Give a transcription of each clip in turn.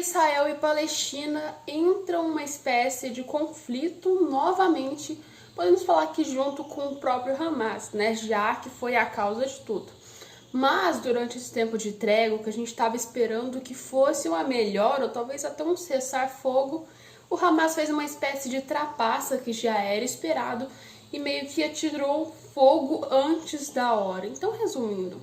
Israel e Palestina entram uma espécie de conflito novamente, podemos falar que junto com o próprio Hamas, né? Já que foi a causa de tudo. Mas durante esse tempo de trégua, que a gente estava esperando que fosse uma melhora, ou talvez até um cessar-fogo, o Hamas fez uma espécie de trapaça que já era esperado e meio que atirou fogo antes da hora. Então, resumindo,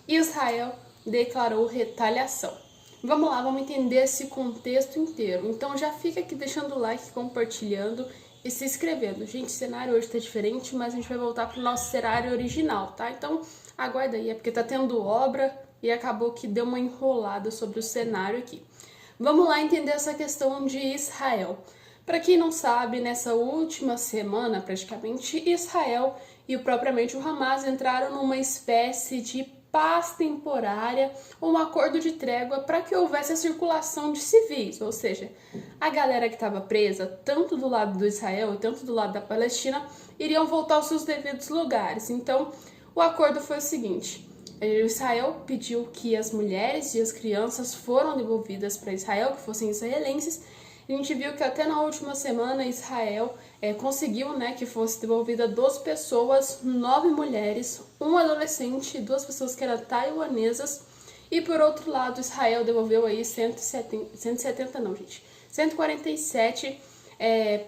Israel declarou retaliação. Vamos lá, vamos entender esse contexto inteiro. Então já fica aqui deixando o like, compartilhando e se inscrevendo. Gente, o cenário hoje tá diferente, mas a gente vai voltar pro nosso cenário original, tá? Então aguarda aí, é porque tá tendo obra e acabou que deu uma enrolada sobre o cenário aqui. Vamos lá entender essa questão de Israel. Para quem não sabe, nessa última semana, praticamente, Israel e propriamente o Hamas entraram numa espécie de paz temporária, um acordo de trégua para que houvesse a circulação de civis, ou seja, a galera que estava presa, tanto do lado do Israel e tanto do lado da Palestina, iriam voltar aos seus devidos lugares. Então, o acordo foi o seguinte: Israel pediu que as mulheres e as crianças foram devolvidas para Israel, que fossem israelenses. A gente viu que até na última semana Israel conseguiu, né, que fosse devolvida 12 pessoas, 9 mulheres, um adolescente e 2 pessoas que eram taiwanesas. E por outro lado, Israel devolveu aí 147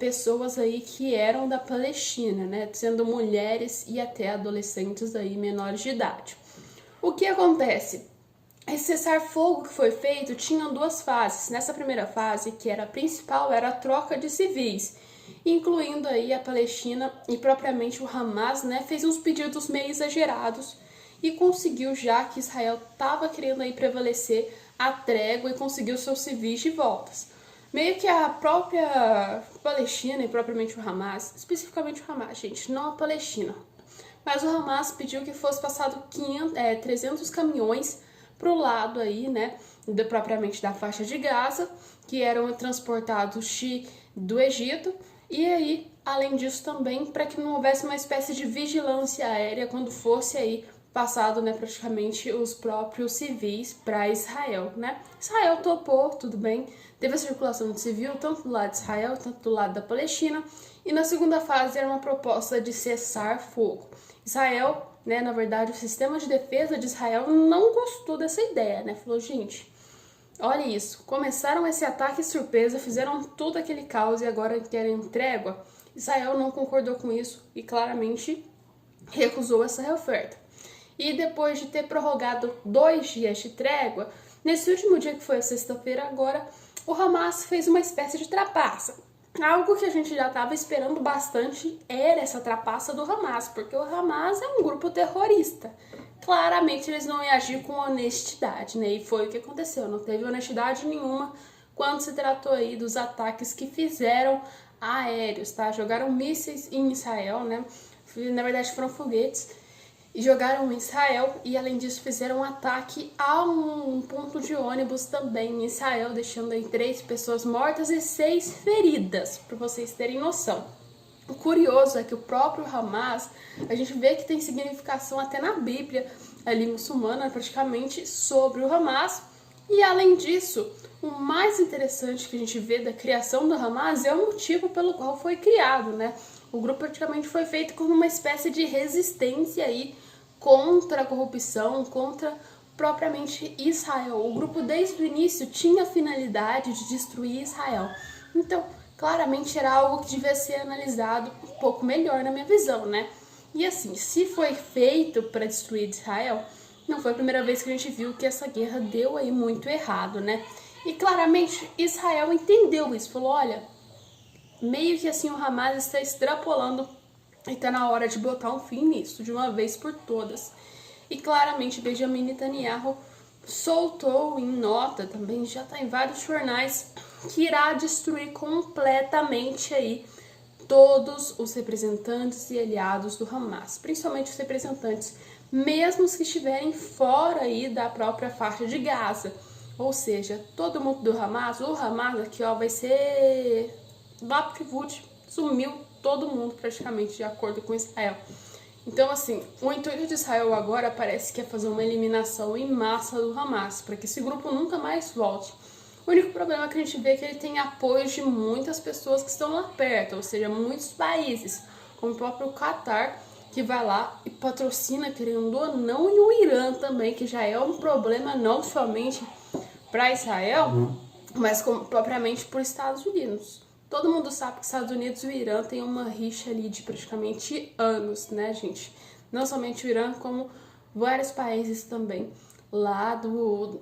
pessoas aí que eram da Palestina, né, sendo mulheres e até adolescentes aí menores de idade. O que acontece? Esse cessar-fogo que foi feito tinha 2 fases. Nessa primeira fase, que era a principal, era a troca de civis, incluindo aí a Palestina e propriamente o Hamas, né, fez uns pedidos meio exagerados e conseguiu, já que Israel estava querendo aí prevalecer a trégua e conseguiu seus civis de voltas. Meio que a própria Palestina e propriamente o Hamas, especificamente o Hamas, gente, não a Palestina, mas o Hamas pediu que fosse passado 300 caminhões pro lado aí, né, propriamente da faixa de Gaza, que eram transportados do Egito, e aí, além disso também, para que não houvesse uma espécie de vigilância aérea quando fosse aí passado, né, praticamente os próprios civis para Israel, né. Israel topou, tudo bem, teve a circulação de civil tanto do lado de Israel, tanto do lado da Palestina, e na segunda fase era uma proposta de cessar fogo. Israel, né, na verdade, o sistema de defesa de Israel não gostou dessa ideia, né? Falou, gente, olha isso, começaram esse ataque surpresa, fizeram todo aquele caos e agora querem trégua. Israel não concordou com isso e claramente recusou essa oferta. E depois de ter prorrogado 2 dias de trégua, nesse último dia que foi a sexta-feira agora, o Hamas fez uma espécie de trapaça. Algo que a gente já estava esperando bastante era essa trapaça do Hamas, porque o Hamas é um grupo terrorista. Claramente eles não iam agir com honestidade, né? E foi o que aconteceu, não teve honestidade nenhuma quando se tratou aí dos ataques que fizeram aéreos, tá? Jogaram mísseis em Israel, né? Na verdade foram foguetes, e jogaram em Israel e além disso fizeram um ataque a um ponto de ônibus também em Israel, deixando aí 3 pessoas mortas e 6 feridas, para vocês terem noção. O curioso é que o próprio Hamas, a gente vê que tem significação até na Bíblia ali muçulmana praticamente sobre o Hamas, e além disso, o mais interessante que a gente vê da criação do Hamas é o motivo pelo qual foi criado, né? O grupo praticamente foi feito como uma espécie de resistência aí contra a corrupção, contra propriamente Israel. O grupo desde o início tinha a finalidade de destruir Israel. Então, claramente era algo que devia ser analisado um pouco melhor na minha visão, né? E assim, se foi feito para destruir Israel, não foi a primeira vez que a gente viu que essa guerra deu aí muito errado, né? E claramente Israel entendeu isso, falou, olha, meio que assim o Hamas está extrapolando e tá na hora de botar um fim nisso, de uma vez por todas. E claramente Benjamin Netanyahu soltou em nota, também já tá em vários jornais, que irá destruir completamente aí todos os representantes e aliados do Hamas, principalmente os representantes, mesmo os que estiverem fora aí da própria faixa de Gaza. Ou seja, todo mundo do Hamas, o Hamas aqui ó, vai ser Vapkivut, sumiu todo mundo praticamente, de acordo com Israel. Então, assim, o intuito de Israel agora parece que é fazer uma eliminação em massa do Hamas, para que esse grupo nunca mais volte. O único problema que a gente vê é que ele tem apoio de muitas pessoas que estão lá perto, ou seja, muitos países, como o próprio Catar, que vai lá e patrocina, querendo ou não, e o Irã também, que já é um problema não somente para Israel, mas propriamente por Estados Unidos. Todo mundo sabe que Estados Unidos e o Irã têm uma rixa ali de praticamente anos, né, gente? Não somente o Irã, como vários países também lá do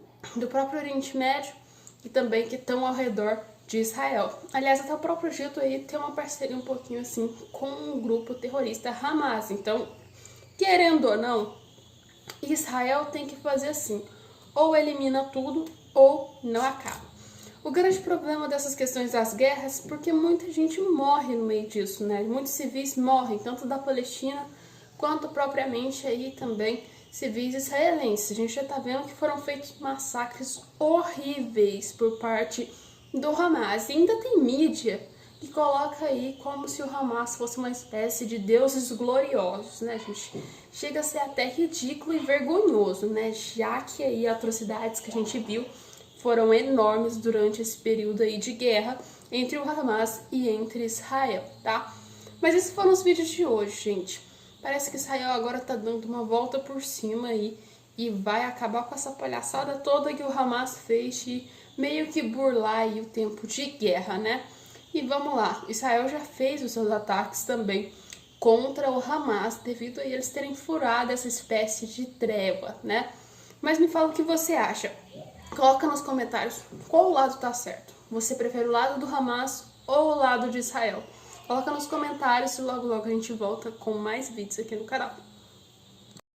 próprio Oriente Médio e também que estão ao redor de Israel. Aliás, até o próprio Egito aí tem uma parceria um pouquinho assim com o grupo terrorista Hamas. Então, querendo ou não, Israel tem que fazer assim, ou elimina tudo ou não acaba. O grande problema dessas questões das guerras é porque muita gente morre no meio disso, né? Muitos civis morrem, tanto da Palestina quanto propriamente aí também civis israelenses. A gente já tá vendo que foram feitos massacres horríveis por parte do Hamas. E ainda tem mídia que coloca aí como se o Hamas fosse uma espécie de deuses gloriosos, né, gente? Chega a ser até ridículo e vergonhoso, né? Já que aí atrocidades que a gente viu foram enormes durante esse período aí de guerra entre o Hamas e entre Israel, tá? Mas esses foram os vídeos de hoje, gente. Parece que Israel agora tá dando uma volta por cima aí e vai acabar com essa palhaçada toda que o Hamas fez de meio que burlar aí o tempo de guerra, né? E vamos lá, Israel já fez os seus ataques também contra o Hamas devido a eles terem furado essa espécie de trégua, né? Mas me fala o que você acha. Coloca nos comentários qual lado tá certo. Você prefere o lado do Hamas ou o lado de Israel? Coloca nos comentários e logo logo a gente volta com mais vídeos aqui no canal.